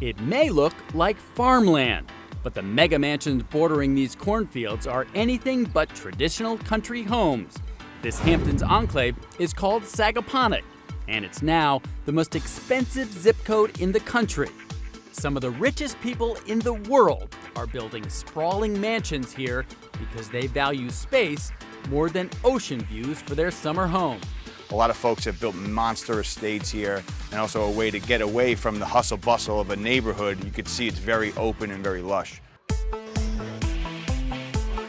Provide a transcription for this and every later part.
It may look like farmland, but the mega mansions bordering these cornfields are anything but traditional country homes. This Hamptons enclave is called Sagaponack, and it's now the most expensive zip code in the country. Some of the richest people in the world are building sprawling mansions here because they value space more than ocean views for their summer home. A lot of folks have built monster estates here, and also a way to get away from the hustle bustle of a neighborhood. You can see it's very open and very lush.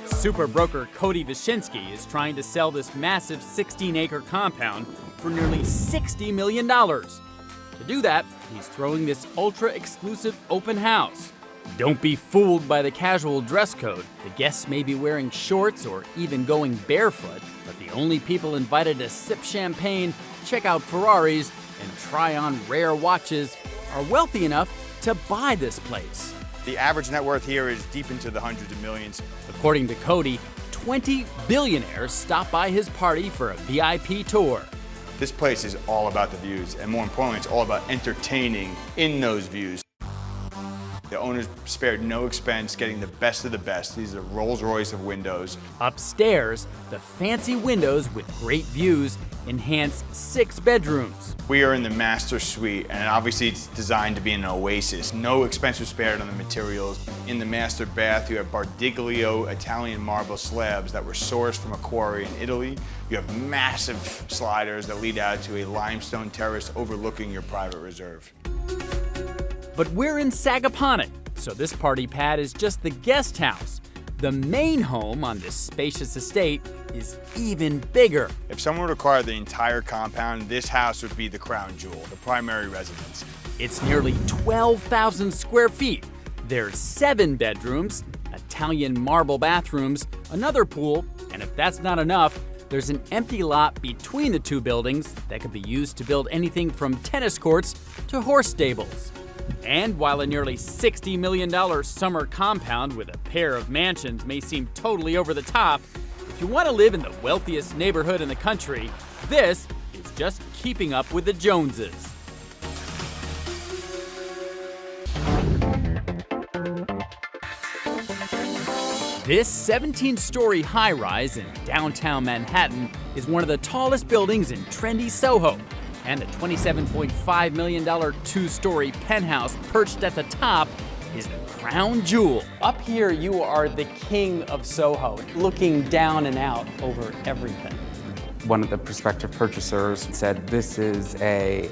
Super broker Cody Wyszynski is trying to sell this massive 16-acre compound for nearly $60 million. To do that, he's throwing this ultra-exclusive open house. Don't be fooled by the casual dress code. The guests may be wearing shorts or even going barefoot, but the only people invited to sip champagne, check out Ferraris, and try on rare watches are wealthy enough to buy this place. The average net worth here is deep into the hundreds of millions. According to Cody, 20 billionaires stop by his party for a VIP tour. This place is all about the views, and more importantly, it's all about entertaining in those views. The owners spared no expense getting the best of the best. These are Rolls-Royce of windows. Upstairs, the fancy windows with great views enhance 6 bedrooms. We are in the master suite, and obviously it's designed to be an oasis. No expense was spared on the materials. In the master bath, you have Bardiglio Italian marble slabs that were sourced from a quarry in Italy. You have massive sliders that lead out to a limestone terrace overlooking your private reserve. But we're in Sagaponack, so this party pad is just the guest house. The main home on this spacious estate is even bigger. If someone would acquire the entire compound, this house would be the crown jewel, the primary residence. It's nearly 12,000 square feet. There's 7 bedrooms, Italian marble bathrooms, another pool, and if that's not enough, there's an empty lot between the 2 buildings that could be used to build anything from tennis courts to horse stables. And while a nearly $60 million summer compound with a pair of mansions may seem totally over the top, if you want to live in the wealthiest neighborhood in the country, this is just keeping up with the Joneses. This 17-story high-rise in downtown Manhattan is one of the tallest buildings in trendy Soho. And the $27.5 million 2-story penthouse perched at the top is the crown jewel. Up here, you are the king of Soho, looking down and out over everything. One of the prospective purchasers said this is a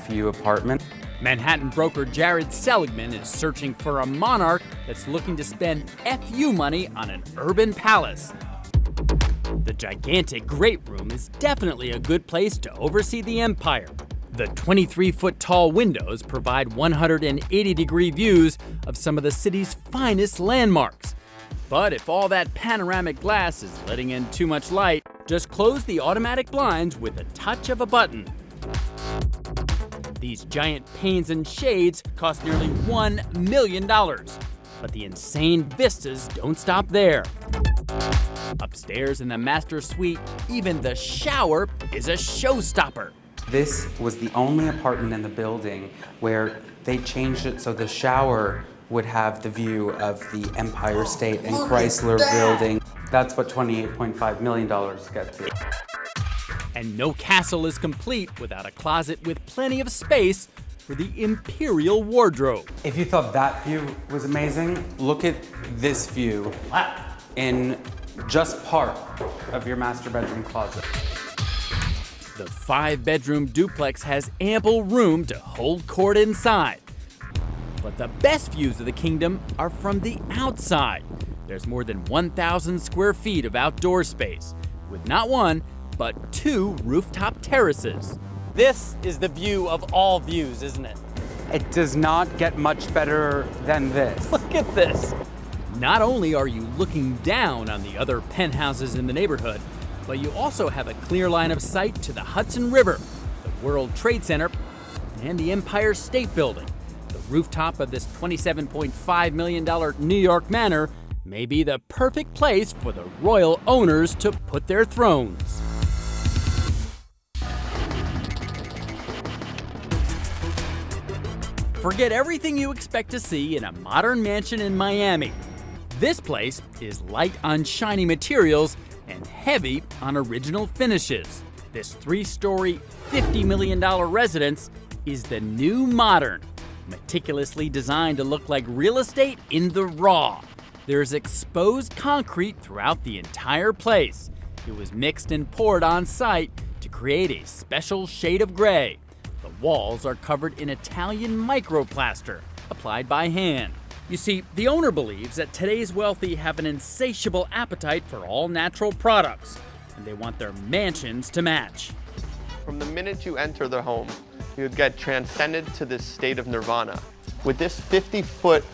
FU apartment. Manhattan broker Jared Seligman is searching for a monarch that's looking to spend FU money on an urban palace. The gigantic Great Room is definitely a good place to oversee the empire. The 23-foot-tall windows provide 180-degree views of some of the city's finest landmarks. But if all that panoramic glass is letting in too much light, just close the automatic blinds with a touch of a button. These giant panes and shades cost nearly $1 million. But the insane vistas don't stop there. Upstairs in the master suite, even the shower is a showstopper. This was the only apartment in the building where they changed it so the shower would have the view of the Empire State and Chrysler Building. That's what $28.5 million gets to. And no castle is complete without a closet with plenty of space for the imperial wardrobe. If you thought that view was amazing, look at this view in just part of your master bedroom closet. The 5-bedroom duplex has ample room to hold court inside. But the best views of the kingdom are from the outside. There's more than 1,000 square feet of outdoor space, with not one, but 2 rooftop terraces. This is the view of all views, isn't it? It does not get much better than this. Look at this. Not only are you looking down on the other penthouses in the neighborhood, but you also have a clear line of sight to the Hudson River, the World Trade Center, and the Empire State Building. The rooftop of this $27.5 million New York manor may be the perfect place for the royal owners to put their thrones. forget everything you expect to see in a modern mansion in Miami. This place is light on shiny materials and heavy on original finishes. This 3-story, $50 million residence is the new modern, meticulously designed to look like real estate in the raw. There's exposed concrete throughout the entire place. It was mixed and poured on site to create a special shade of gray. The walls are covered in Italian microplaster, applied by hand. You see, the owner believes that today's wealthy have an insatiable appetite for all natural products, and they want their mansions to match. From the minute you enter the home, you get transcended to this state of nirvana. With this 50-foot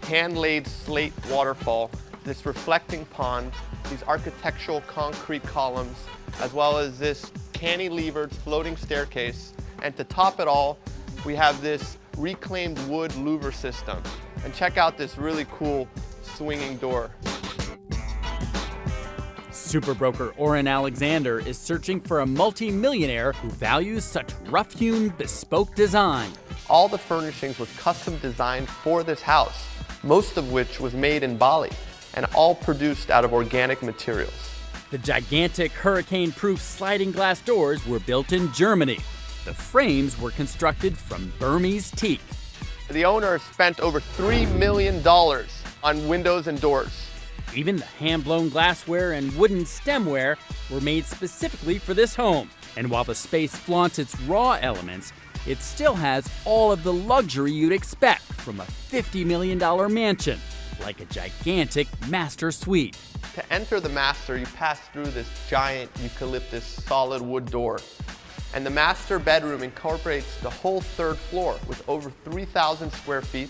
hand-laid slate waterfall, this reflecting pond, these architectural concrete columns, as well as this cantilevered floating staircase, and to top it all, we have this reclaimed wood louver system. And check out this really cool swinging door. Super broker Orrin Alexander is searching for a multi-millionaire who values such rough-hewn, bespoke design. All the furnishings was custom designed for this house, most of which was made in Bali, and all produced out of organic materials. The gigantic hurricane-proof sliding glass doors were built in Germany. The frames were constructed from Burmese teak. The owner spent over $3 million on windows and doors. Even the hand-blown glassware and wooden stemware were made specifically for this home. And while the space flaunts its raw elements, it still has all of the luxury you'd expect from a $50 million mansion, like a gigantic master suite. To enter the master, you pass through this giant eucalyptus solid wood door. And the master bedroom incorporates the whole 3rd floor with over 3,000 square feet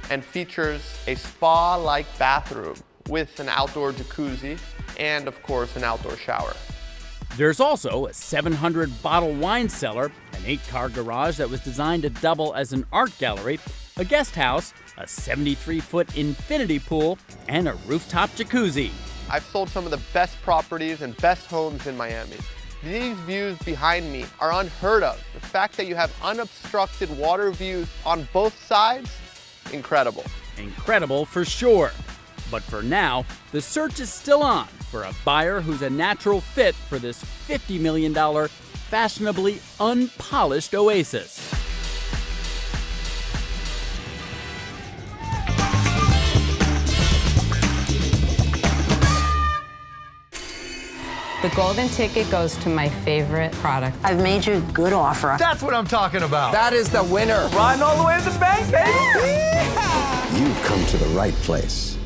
and features a spa-like bathroom with an outdoor jacuzzi and, of course, an outdoor shower. There's also a 700-bottle wine cellar, an 8-car garage that was designed to double as an art gallery, a guest house, a 73-foot infinity pool, and a rooftop jacuzzi. I've sold some of the best properties and best homes in Miami. These views behind me are unheard of. The fact that you have unobstructed water views on both sides, incredible. Incredible for sure. But for now, the search is still on for a buyer who's a natural fit for this $50 million, fashionably unpolished oasis. The golden ticket goes to my favorite product. I've made you a good offer. That's what I'm talking about. That is the winner. Riding all the way to the bank, baby. You've come to the right place.